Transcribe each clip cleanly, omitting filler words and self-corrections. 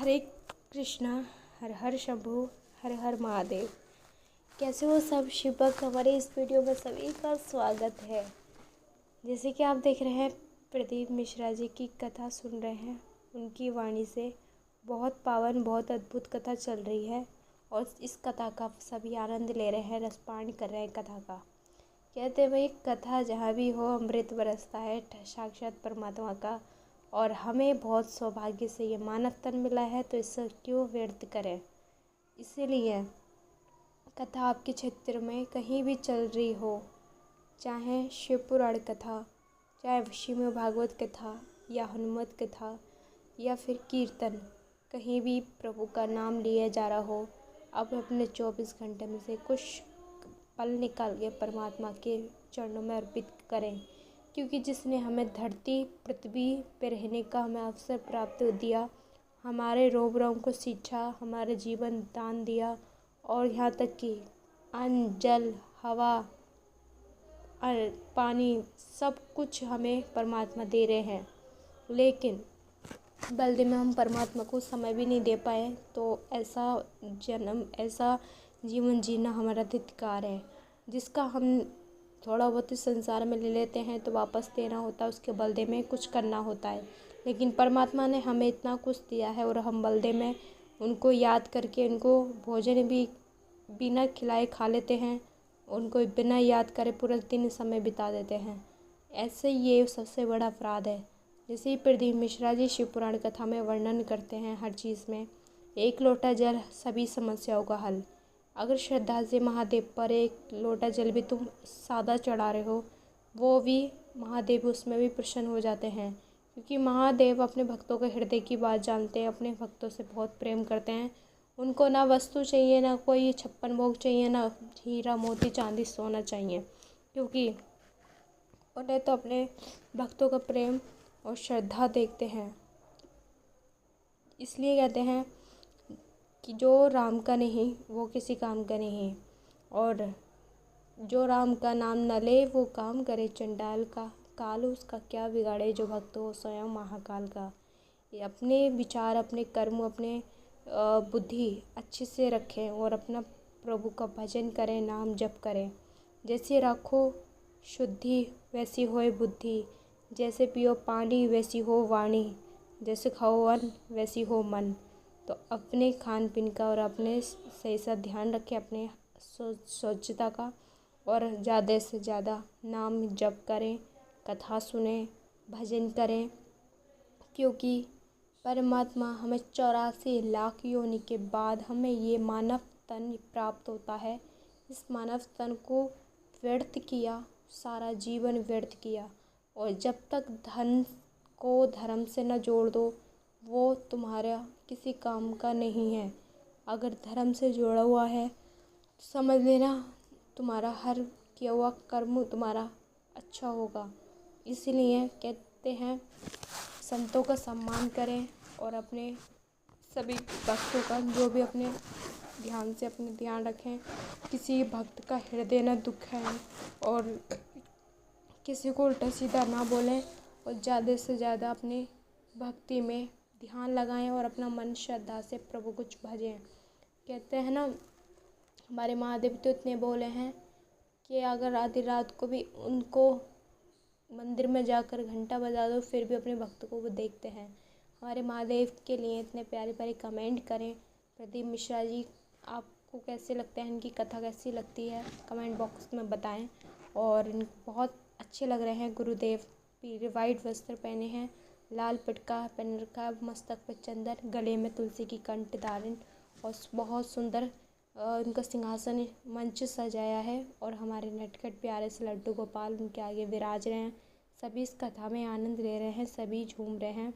हरे कृष्णा, हर हर शंभू, हर हर महादेव। कैसे हो सब शिव भक्त? हमारे इस वीडियो में सभी का स्वागत है। जैसे कि आप देख रहे हैं, प्रदीप मिश्रा जी की कथा सुन रहे हैं। उनकी वाणी से बहुत पावन, बहुत अद्भुत कथा चल रही है और इस कथा का सभी आनंद ले रहे हैं, रसपान कर रहे हैं कथा का। कहते हैं भाई, कथा जहाँ भी हो अमृत बरसता है, साक्षात परमात्मा का। और हमें बहुत सौभाग्य से ये मानव तन मिला है, तो इसे क्यों व्यर्थ करें। इसीलिए कथा आपके क्षेत्र में कहीं भी चल रही हो, चाहे शिव पुराण कथा, चाहे श्रीमद् भागवत कथा या हनुमत कथा या फिर कीर्तन, कहीं भी प्रभु का नाम लिया जा रहा हो, आप अपने 24 घंटे में से कुछ पल निकाल के परमात्मा के चरणों में अर्पित करें। क्योंकि जिसने हमें धरती पृथ्वी पर रहने का हमें अवसर प्राप्त दिया, हमारे रोम रोम को सींचा, हमारे जीवन दान दिया, और यहाँ तक कि अन्न, जल, हवा, पानी, सब कुछ हमें परमात्मा दे रहे हैं। लेकिन बल्कि में हम परमात्मा को समय भी नहीं दे पाए, तो ऐसा जन्म, ऐसा जीवन जीना हमारा धिक्कार है। जिसका हम थोड़ा बहुत इस संसार में ले लेते हैं तो वापस देना होता है, उसके बदले में कुछ करना होता है। लेकिन परमात्मा ने हमें इतना कुछ दिया है और हम बदले में उनको याद करके उनको भोजन भी बिना खिलाए खा लेते हैं, उनको बिना याद करे पूरा दिन समय बिता देते हैं। ऐसे ये सबसे बड़ा अपराध है। जैसे ही प्रदीप मिश्रा जी शिव पुराण कथा में वर्णन करते हैं, हर चीज़ में एक लोटा जल सभी समस्याओं का हल। अगर श्रद्धा से महादेव पर एक लोटा जल भी तुम सादा चढ़ा रहे हो, वो भी महादेव उसमें भी प्रसन्न हो जाते हैं। क्योंकि महादेव अपने भक्तों के हृदय की बात जानते हैं, अपने भक्तों से बहुत प्रेम करते हैं। उनको ना वस्तु चाहिए, ना कोई 56 भोग चाहिए, ना हीरा मोती चांदी सोना चाहिए, क्योंकि उन्हें तो अपने भक्तों का प्रेम और श्रद्धा देखते हैं। इसलिए कहते हैं कि जो राम का नहीं वो किसी काम का नहीं, और जो राम का नाम न ले वो काम करे चंडाल का। काल उसका क्या बिगाड़े, जो भक्त हो स्वयं महाकाल का। ये अपने विचार, अपने कर्म, अपने बुद्धि अच्छे से रखें और अपना प्रभु का भजन करें, नाम जप करें। जैसे रखो शुद्धि वैसी होए बुद्धि, जैसे पियो पानी वैसी हो वाणी, जैसे खाओ अन्न वैसी हो मन। तो अपने खान पीन का और अपने सही सा ध्यान रखें, अपने स्वच्छता का, और ज़्यादा से ज़्यादा नाम जप करें, कथा सुने, भजन करें। क्योंकि परमात्मा हमें 84 लाख योनि के बाद हमें ये मानव तन प्राप्त होता है। इस मानव तन को व्यर्थ किया, सारा जीवन व्यर्थ किया। और जब तक धन को धर्म से न जोड़ दो, वो तुम्हारा किसी काम का नहीं है। अगर धर्म से जोड़ा हुआ है तो समझ लेना तुम्हारा हर किया हुआ कर्म तुम्हारा अच्छा होगा। इसीलिए कहते हैं संतों का सम्मान करें और अपने सभी भक्तों का जो भी अपने ध्यान से अपने ध्यान रखें। किसी भक्त का हृदय न दुखाएं और किसी को उल्टा सीधा ना बोलें, और ज़्यादा से ज़्यादा अपनी भक्ति में ध्यान लगाएं और अपना मन श्रद्धा से प्रभु कुछ भजें। कहते हैं ना, हमारे महादेव तो इतने बोले हैं कि अगर आधी रात को भी उनको मंदिर में जाकर घंटा बजा दो, फिर भी अपने भक्त को वो देखते हैं। हमारे महादेव के लिए इतने प्यारे प्यारे कमेंट करें। प्रदीप मिश्रा जी आपको कैसे लगते हैं, इनकी कथा कैसी लगती है, कमेंट बॉक्स में बताएं। और इनको बहुत अच्छे लग रहे हैं। गुरुदेव पीले वाइट वस्त्र पहने हैं, लाल पटका पहन रखा है, मस्तक पर चंदन, गले में तुलसी की कंठ धारण, और बहुत सुंदर उनका सिंहासन मंच सजाया है। और हमारे नटखट प्यारे से लड्डू गोपाल उनके आगे विराज रहे हैं। सभी इस कथा में आनंद ले रहे हैं, सभी झूम रहे हैं,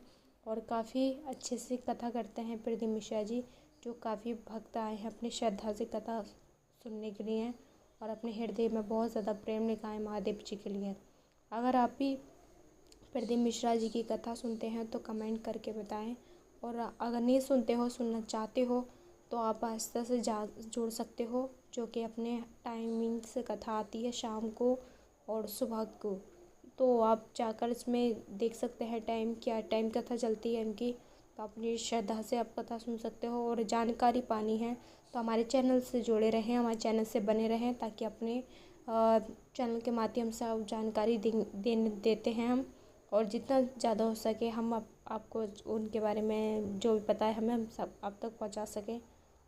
और काफ़ी अच्छे से कथा करते हैं प्रदीप मिश्रा जी, जो काफ़ी भक्त आए हैं अपनी श्रद्धा से कथा सुनने के लिए, और अपने हृदय में बहुत ज़्यादा प्रेम निकाय महादेव जी के लिए। अगर आप भी प्रदीप मिश्रा जी की कथा सुनते हैं तो कमेंट करके बताएं, और अगर नहीं सुनते हो, सुनना चाहते हो, तो आप आस्था से जुड़ सकते हो, जो कि अपने टाइमिंग से कथा आती है शाम को और सुबह को। तो आप जाकर इसमें देख सकते हैं टाइम क्या टाइम कथा चलती है इनकी। तो अपनी श्रद्धा से आप कथा सुन सकते हो। और जानकारी पानी है तो हमारे चैनल से जुड़े रहें, हमारे चैनल से बने रहें, ताकि अपने चैनल के माध्यम से आप जानकारी देते हैं हम। और जितना ज़्यादा हो सके हम आपको उनके बारे में जो भी पता है हम सब आप तक पहुंचा सकें।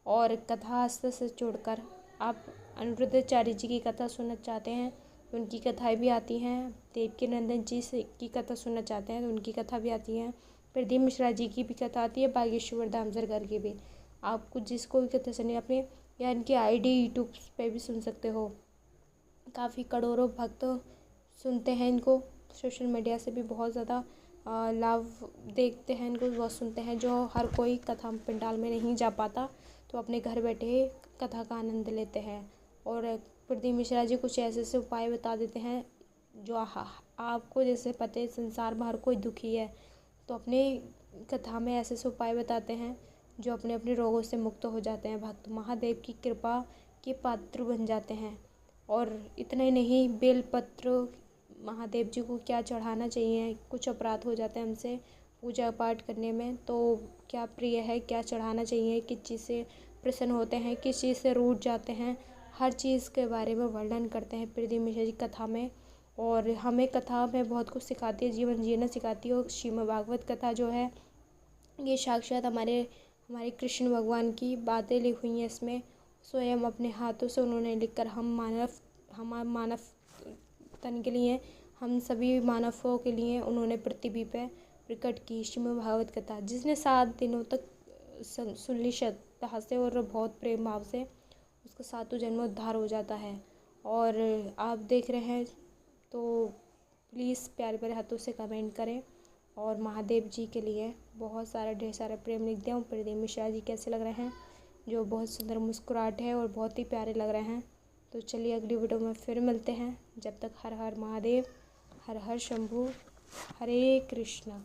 और कथा आस्था से जोड़कर आप अनिरुद्धाचार्य जी की कथा सुनना चाहते हैं तो उनकी कथाएं भी आती हैं। देवकी नंदन जी से की कथा सुनना चाहते हैं तो उनकी कथा भी आती है। प्रदीप मिश्रा जी की भी कथा आती है, बागेश्वर धाम सरकार की भी। आपको जिसको भी कथा सुननी अपने या इनकी आईडी यूट्यूब पे भी सुन सकते हो। काफ़ी करोड़ों भक्त सुनते हैं इनको, सोशल मीडिया से भी बहुत ज़्यादा लाभ देखते हैं इनको, बहुत सुनते हैं। जो हर कोई कथा पंडाल में नहीं जा पाता तो अपने घर बैठे कथा का आनंद लेते हैं। और प्रदीप मिश्रा जी कुछ ऐसे ऐसे उपाय बता देते हैं जो आपको जैसे पता है संसार में हर कोई दुखी है, तो अपने कथा में ऐसे ऐसे उपाय बताते हैं जो अपने अपने रोगों से मुक्त हो जाते हैं। भक्त महादेव की कृपा के पात्र बन जाते हैं। और इतना ही नहीं, बेलपत्र महादेव जी को क्या चढ़ाना चाहिए, कुछ अपराध हो जाते हैं हमसे पूजा पाठ करने में, तो क्या प्रिय है, क्या चढ़ाना चाहिए, किस चीज़ से प्रसन्न होते हैं, किस चीज़ से रूठ जाते हैं, हर चीज़ के बारे में वर्णन करते हैं प्रदीप मिश्रा जी कथा में। और हमें कथा में बहुत कुछ सिखाती है, जीवन जीना सिखाती है। और श्रीमद् भागवत कथा जो है ये साक्षात हमारे कृष्ण भगवान की बातें लिखी हुई हैं इसमें। स्वयं अपने हाथों से उन्होंने लिखकर हम मानव तन के लिए, हम सभी मानवों के लिए उन्होंने पृथ्वी पे प्रकट की श्रीमद् भागवत कथा, जिसने 7 दिनों तक सुन ली श्रद्धा से और बहुत प्रेम भाव से, उसका 7 जन्म उद्धार हो जाता है। और आप देख रहे हैं तो प्लीज़ प्यारे प्यारे हाथों से कमेंट करें और महादेव जी के लिए बहुत सारा ढेर सारा प्रेम लिख दें। प्रदीप मिश्रा जी कैसे लग रहे हैं, जो बहुत सुंदर मुस्कुराहट है और बहुत ही प्यारे लग रहे हैं। तो चलिए अगली वीडियो में फिर मिलते हैं। जब तक हर हर महादेव, हर हर शंभू, हरे कृष्णा।